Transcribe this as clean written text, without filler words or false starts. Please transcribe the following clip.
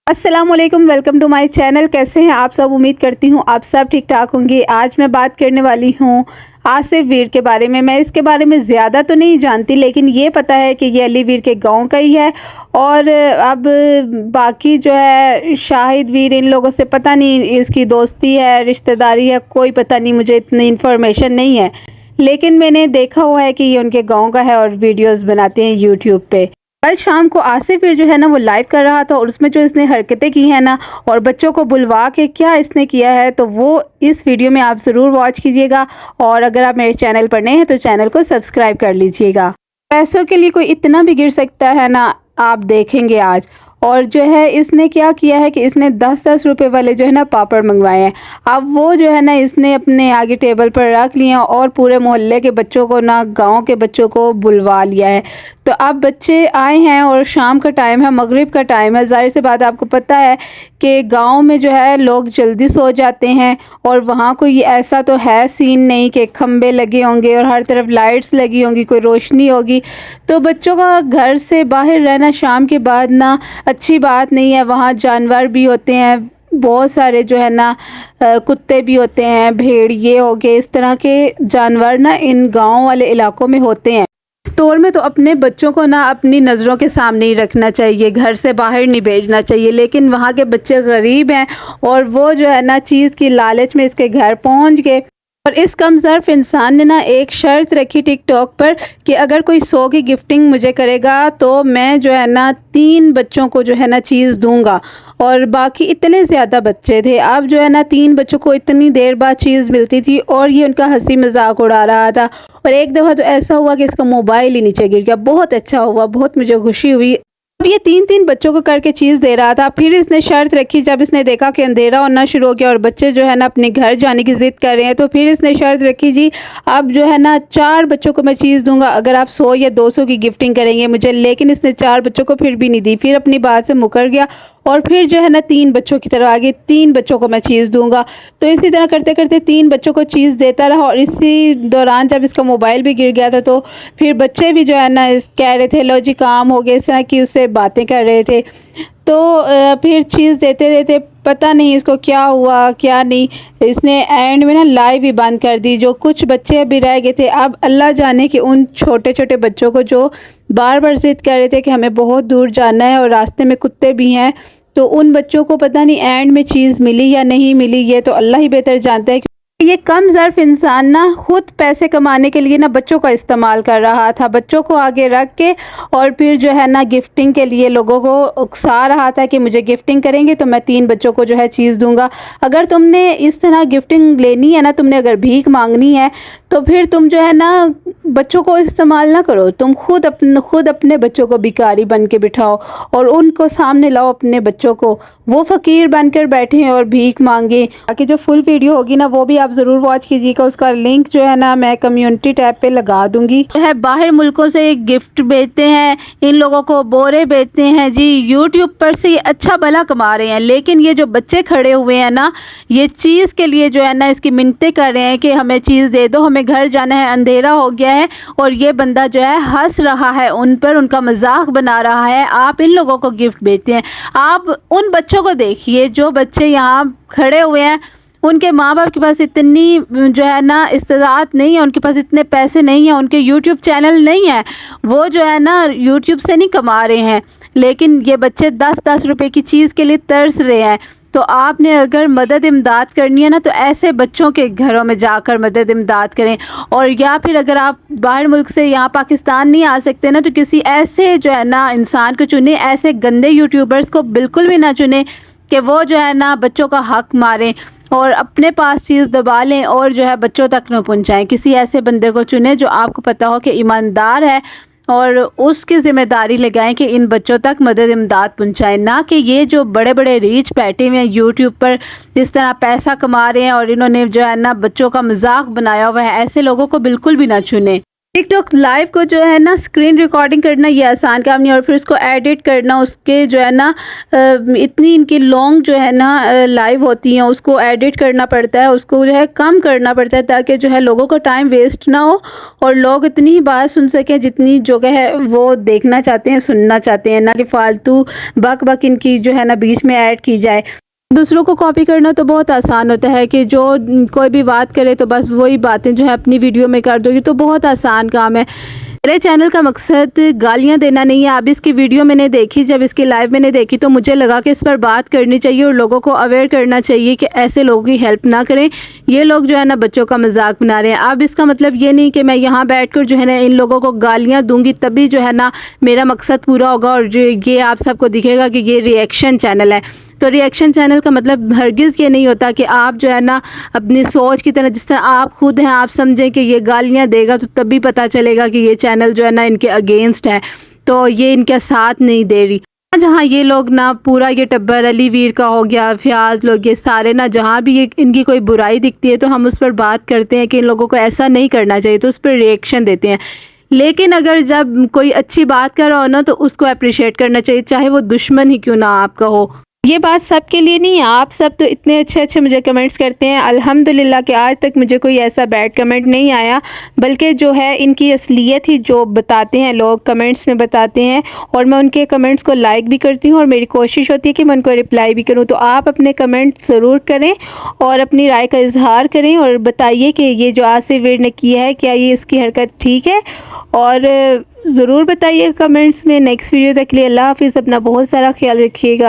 अस्सलामुअलैकुम, welcome to my channel. कैसे हैं आप सब? उम्मीद करती हूँ आप सब ठीक ठाक होंगे। आज मैं बात करने वाली हूँ आसिफ वीर के बारे में। मैं इसके बारे में ज़्यादा तो नहीं जानती, लेकिन ये पता है कि ये अली वीर के गांव का ही है। और अब बाकी जो है शाहिद वीर, इन लोगों से पता नहीं इसकी दोस्ती है, रिश्तेदारी है, कोई पता नहीं, मुझे इतनी इन्फॉर्मेशन नहीं है। लेकिन मैंने देखा हुआ है कि ये उनके गाँव का है और वीडियोज़ बनाते हैं यूट्यूब पे। कल शाम को आसिफ वीर जो है ना वो लाइव कर रहा था, और उसमें जो इसने हरकतें की हैं ना, और बच्चों को बुलवा के क्या इसने किया है, तो वो इस वीडियो में आप ज़रूर वॉच कीजिएगा। और अगर आप मेरे चैनल पर नए हैं तो चैनल को सब्सक्राइब कर लीजिएगा। पैसों के लिए कोई इतना भी गिर सकता है ना, आप देखेंगे आज। और जो है इसने क्या किया है कि इसने 10-10 रुपए वाले जो है ना पापड़ मंगवाए हैं। अब वो जो है ना इसने अपने आगे टेबल पर रख लिए और पूरे मोहल्ले के बच्चों को ना, गांव के बच्चों को बुलवा लिया है। तो अब बच्चे आए हैं और शाम का टाइम है, मगरिब का टाइम है। ज़ाहिर सी बात है, आपको पता है कि गांव में जो है लोग जल्दी सो जाते हैं, और वहाँ कोई ऐसा तो है सीन नहीं कि खंबे लगे होंगे और हर तरफ लाइट्स लगी होंगी, कोई रोशनी होगी। तो बच्चों का घर से बाहर रहना शाम के बाद ना अच्छी बात नहीं है। वहाँ जानवर भी होते हैं बहुत सारे, जो है ना कुत्ते भी होते हैं, भेड़ ये हो गए, इस तरह के जानवर ना इन गांव वाले इलाकों में होते हैं। इस दौर में तो अपने बच्चों को ना अपनी नज़रों के सामने ही रखना चाहिए, घर से बाहर नहीं भेजना चाहिए। लेकिन वहाँ के बच्चे गरीब हैं और वो जो है ना चीज़ की लालच में इसके घर पहुँच गए। और इस कमज़र्फ़ इंसान ने ना एक शर्त रखी टिकटॉक पर कि अगर कोई 100 की गिफ्टिंग मुझे करेगा तो मैं जो है ना 3 बच्चों को जो है ना चीज़ दूंगा। और बाकी इतने ज़्यादा बच्चे थे। अब जो है ना 3 बच्चों को इतनी देर बाद चीज़ मिलती थी और ये उनका हंसी मजाक उड़ा रहा था। और एक दफ़ा तो ऐसा हुआ कि इसका मोबाइल ही नीचे गिर गया। बहुत अच्छा हुआ, बहुत मुझे खुशी हुई। अब ये 3-3 बच्चों को करके चीज़ दे रहा था। फिर इसने शर्त रखी, जब इसने देखा कि अंधेरा होना शुरू हो गया और बच्चे जो है ना अपने घर जाने की ज़िद कर रहे हैं, तो फिर इसने शर्त रखी, जी अब जो है ना 4 बच्चों को मैं चीज़ दूंगा अगर आप 100 या 200 की गिफ्टिंग करेंगे मुझे। लेकिन इसने 4 बच्चों को फिर भी नहीं दी, फिर अपनी बात से मुकर गया और फिर जो है ना 3 बच्चों की तरफ आगे, 3 बच्चों को मैं चीज़ दूंगा। तो इसी तरह करते करते 3 बच्चों को चीज़ देता रहा। और इसी दौरान जब इसका मोबाइल भी गिर गया था, तो फिर बच्चे भी जो है ना कह रहे थे लो जी काम हो गया, इस तरह की उससे बातें कर रहे थे। तो फिर चीज़ देते देते पता नहीं इसको क्या हुआ क्या नहीं, इसने एंड में ना लाइव ही बंद कर दी। जो कुछ बच्चे भी रह गए थे, अब अल्लाह जाने कि उन छोटे छोटे बच्चों को जो बार बार ज़िद कर रहे थे कि हमें बहुत दूर जाना है और रास्ते में कुत्ते भी हैं, तो उन बच्चों को पता नहीं एंड में चीज़ मिली या नहीं मिली, ये तो अल्लाह ही बेहतर जानता है। ये कम ज़र्फ इंसान ना खुद पैसे कमाने के लिए ना बच्चों का इस्तेमाल कर रहा था, बच्चों को आगे रख के। और फिर जो है ना गिफ्टिंग के लिए लोगों को उकसा रहा था कि मुझे गिफ्टिंग करेंगे तो मैं 3 बच्चों को जो है चीज़ दूंगा। अगर तुमने इस तरह गिफ्टिंग लेनी है ना, तुमने अगर भीख मांगनी है, तो फिर तुम जो है ना बच्चों को इस्तेमाल ना करो। तुम खुद अपने बच्चों को भिखारी बन के बिठाओ और उनको सामने लाओ अपने बच्चों को, वो फ़कीर बनकर बैठे और भीख मांगे। बाकी जो फुल वीडियो होगी ना वो भी आप ज़रूर वॉच कीजिएगा। उसका लिंक जो है ना मैं कम्युनिटी टैब पे लगा दूंगी। जो है बाहर मुल्कों से गिफ्ट बेचते हैं, इन लोगों को बोरे बेचते हैं जी। यूट्यूब पर से ये अच्छा भला कमा रहे हैं, लेकिन ये जो बच्चे खड़े हुए हैं ना, ये चीज़ के लिए जो है ना इसकी मिन्नतें कर रहे हैं कि हमें चीज़ दे दो, हमें घर जाना है, अंधेरा हो गया है। और ये बंदा जो है हंस रहा है उन पर, उनका मजाक बना रहा है। आप इन लोगों को गिफ्ट बेचते हैं। आप उन बच्चों को देखिए जो बच्चे यहाँ खड़े हुए हैं, उनके माँ बाप के पास इतनी जो है ना इस्तेदाद नहीं है, उनके पास इतने पैसे नहीं है, उनके यूट्यूब चैनल नहीं है, वो जो है ना यूट्यूब से नहीं कमा रहे हैं। लेकिन ये बच्चे 10-10 रुपए की चीज़ के लिए तरस रहे हैं। तो आपने अगर मदद इमदाद करनी है ना, तो ऐसे बच्चों के घरों में जाकर मदद इमदाद करें। और या फिर अगर आप बाहर मुल्क से यहाँ पाकिस्तान नहीं आ सकते ना, तो किसी ऐसे जो है ना इंसान को चुने, ऐसे गंदे यूट्यूबर्स को बिल्कुल भी ना चुने कि वो जो है ना बच्चों का हक मारें और अपने पास चीज़ दबा लें और जो है बच्चों तक न पहुँचाएँ। किसी ऐसे बंदे को चुने जो आपको पता हो कि ईमानदार है, और उसकी ज़िम्मेदारी लगाएं कि इन बच्चों तक मदद इमदाद पहुँचाएँ। ना कि ये जो बड़े बड़े रीच बैठे हुए हैं यूट्यूब पर इस तरह पैसा कमा रहे हैं और इन्होंने जो है ना बच्चों का मजाक बनाया हुआ है, ऐसे लोगों को बिल्कुल भी ना चुने। टिकटॉक लाइव को जो है ना स्क्रीन रिकॉर्डिंग करना ये आसान काम नहीं, और फिर उसको एडिट करना, उसके जो है ना इतनी इनकी लॉन्ग जो है ना लाइव होती हैं, उसको एडिट करना पड़ता है, उसको जो है कम करना पड़ता है ताकि जो है लोगों का टाइम वेस्ट ना हो और लोग इतनी ही बात सुन सकें जितनी जगह है वो देखना चाहते हैं, सुनना चाहते हैं, ना कि फालतू बक बक इनकी जो है ना बीच में ऐड की जाए। दूसरों को कॉपी करना तो बहुत आसान होता है कि जो कोई भी बात करे तो बस वही बातें जो है अपनी वीडियो में कर दो, ये तो बहुत आसान काम है। मेरे चैनल का मकसद गालियां देना नहीं है। अब इसकी वीडियो मैंने देखी, जब इसकी लाइव मैंने देखी तो मुझे लगा कि इस पर बात करनी चाहिए और लोगों को अवेयर करना चाहिए कि ऐसे लोगों की हेल्प ना करें। ये लोग जो है ना बच्चों का मजाक बना रहे हैं। अब इसका मतलब ये नहीं कि मैं यहाँ बैठकर जो है ना इन लोगों को गालियाँ दूंगी तभी जो है ना मेरा मकसद पूरा होगा और ये आप सबको दिखेगा कि ये रिएक्शन चैनल है। तो रिएक्शन चैनल का मतलब हरगिज़ ये नहीं होता कि आप जो है ना अपनी सोच की तरह, जिस तरह आप खुद हैं, आप समझें कि ये गालियाँ देगा तो तभी पता चलेगा कि ये चैनल जो है ना इनके अगेंस्ट है, तो ये इनका साथ नहीं दे रही। जहाँ ये लोग ना पूरा ये टब्बर अली वीर का हो गया, फयाज लोग, ये सारे ना जहाँ भी ये इनकी कोई बुराई दिखती है तो हम उस पर बात करते हैं कि इन लोगों को ऐसा नहीं करना चाहिए, तो उस पर रिएक्शन देते हैं। लेकिन अगर जब कोई अच्छी बात कर रहा हो ना तो उसको अप्रिशिएट करना चाहिए, चाहे वो दुश्मन ही क्यों ना आपका हो। ये बात सबके लिए नहीं है। आप सब तो इतने अच्छे अच्छे मुझे कमेंट्स करते हैं, अल्हम्दुलिल्लाह कि आज तक मुझे कोई ऐसा बैड कमेंट नहीं आया, बल्कि जो है इनकी असलियत ही जो बताते हैं लोग कमेंट्स में बताते हैं, और मैं उनके कमेंट्स को लाइक भी करती हूँ और मेरी कोशिश होती है कि मैं उनको रिप्लाई भी करूँ। तो आप अपने कमेंट ज़रूर करें और अपनी राय का इजहार करें और बताइए कि ये जो आसिफ वीर ने किया है क्या ये इसकी हरकत ठीक है, और ज़रूर बताइए कमेंट्स में। नेक्स्ट वीडियो तक के लिए अल्लाह हाफिज़। अपना बहुत सारा ख्याल रखिएगा।